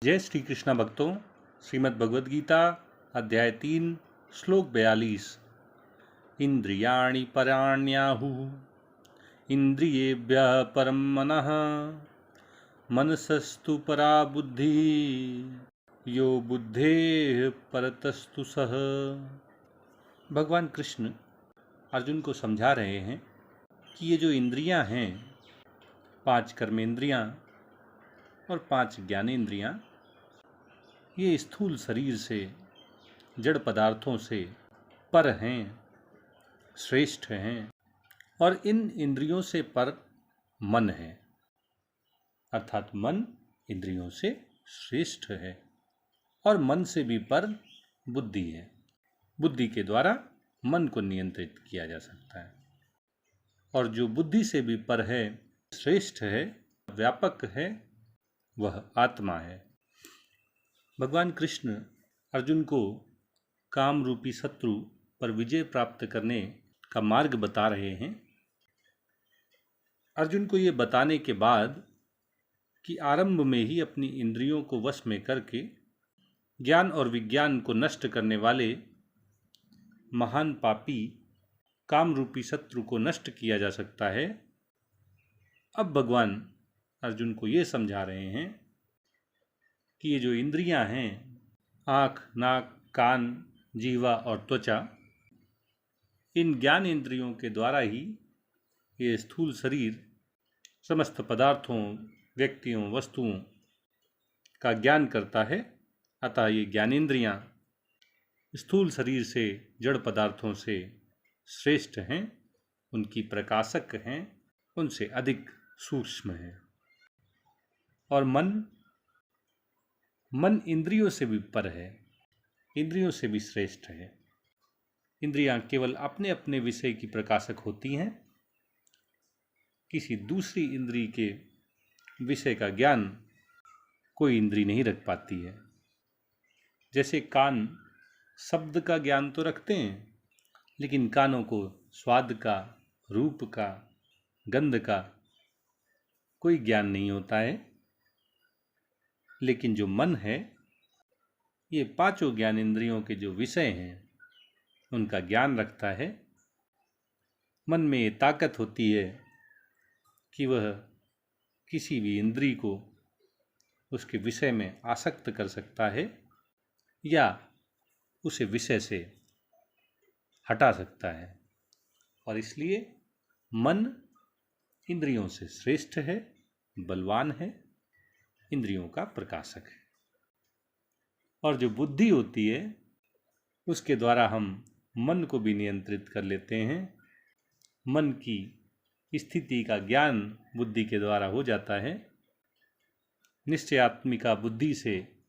जय श्री कृष्ण भक्तों, श्रीमद् भगवद गीता अध्याय 3 श्लोक 42। इंद्रियाणि पराण्याहुः इंद्रियेभ्यः परं मनः मनसस्तु परा बुद्धिः यो बुद्धेः परतस्तु सः। भगवान कृष्ण अर्जुन को समझा रहे हैं कि ये जो इंद्रियां हैं, 5 कर्मेंद्रियां और 5 ज्ञानेंद्रियां, ये स्थूल शरीर से, जड़ पदार्थों से पर हैं, श्रेष्ठ हैं। और इन इंद्रियों से पर मन है, अर्थात मन इंद्रियों से श्रेष्ठ है। और मन से भी पर बुद्धि है। बुद्धि के द्वारा मन को नियंत्रित किया जा सकता है। और जो बुद्धि से भी पर है, श्रेष्ठ है, व्यापक है, वह आत्मा है। भगवान कृष्ण अर्जुन को काम रूपी शत्रु पर विजय प्राप्त करने का मार्ग बता रहे हैं। अर्जुन को ये बताने के बाद कि आरंभ में ही अपनी इंद्रियों को वश में करके ज्ञान और विज्ञान को नष्ट करने वाले महान पापी काम रूपी शत्रु को नष्ट किया जा सकता है, अब भगवान अर्जुन को ये समझा रहे हैं कि ये जो इंद्रियां हैं, आँख, नाक, कान, जीवा और त्वचा, इन ज्ञान इंद्रियों के द्वारा ही ये स्थूल शरीर समस्त पदार्थों, व्यक्तियों, वस्तुओं का ज्ञान करता है। अतः ये ज्ञानेंद्रियां स्थूल शरीर से, जड़ पदार्थों से श्रेष्ठ हैं, उनकी प्रकाशक हैं, उनसे अधिक सूक्ष्म हैं। और मन इंद्रियों से भी पर है, इंद्रियों से भी श्रेष्ठ है। इंद्रियां केवल अपने अपने विषय की प्रकाशक होती हैं, किसी दूसरी इंद्री के विषय का ज्ञान कोई इंद्री नहीं रख पाती है। जैसे कान शब्द का ज्ञान तो रखते हैं, लेकिन कानों को स्वाद का, रूप का, गंध का कोई ज्ञान नहीं होता है। लेकिन जो मन है, ये 5 ज्ञानेंद्रियों के जो विषय हैं उनका ज्ञान रखता है। मन में ये ताकत होती है कि वह किसी भी इंद्री को उसके विषय में आसक्त कर सकता है या उसे विषय से हटा सकता है। और इसलिए मन इंद्रियों से श्रेष्ठ है, बलवान है, इंद्रियों का प्रकाशक है। और जो बुद्धि होती है, उसके द्वारा हम मन को भी नियंत्रित कर लेते हैं। मन की स्थिति का ज्ञान बुद्धि के द्वारा हो जाता है। निश्चयात्मिका बुद्धि से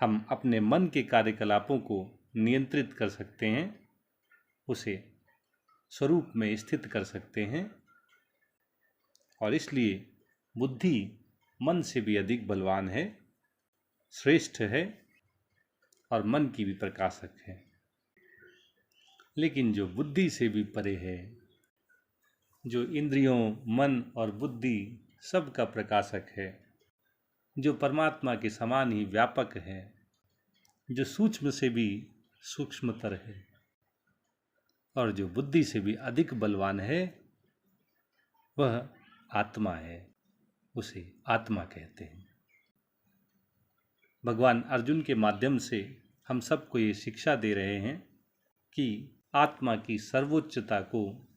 हम अपने मन के कार्यकलापों को नियंत्रित कर सकते हैं, उसे स्वरूप में स्थित कर सकते हैं। और इसलिए बुद्धि मन से भी अधिक बलवान है, श्रेष्ठ है और मन की भी प्रकाशक है। लेकिन जो बुद्धि से भी परे है, जो इंद्रियों, मन और बुद्धि सब का प्रकाशक है, जो परमात्मा के समान ही व्यापक है, जो सूक्ष्म से भी सूक्ष्मतर है और जो बुद्धि से भी अधिक बलवान है, वह आत्मा है। उसे आत्मा कहते हैं। भगवान अर्जुन के माध्यम से हम सबको ये शिक्षा दे रहे हैं कि आत्मा की सर्वोच्चता को,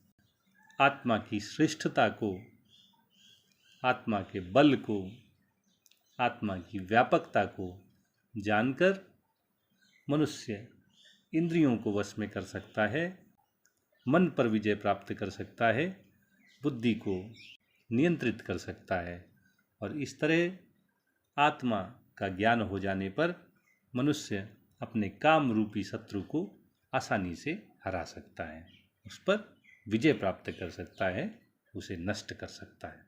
आत्मा की श्रेष्ठता को, आत्मा के बल को, आत्मा की व्यापकता को जानकर मनुष्य इंद्रियों को वश में कर सकता है, मन पर विजय प्राप्त कर सकता है, बुद्धि को नियंत्रित कर सकता है। और इस तरह आत्मा का ज्ञान हो जाने पर मनुष्य अपने काम रूपी शत्रु को आसानी से हरा सकता है, उस पर विजय प्राप्त कर सकता है, उसे नष्ट कर सकता है।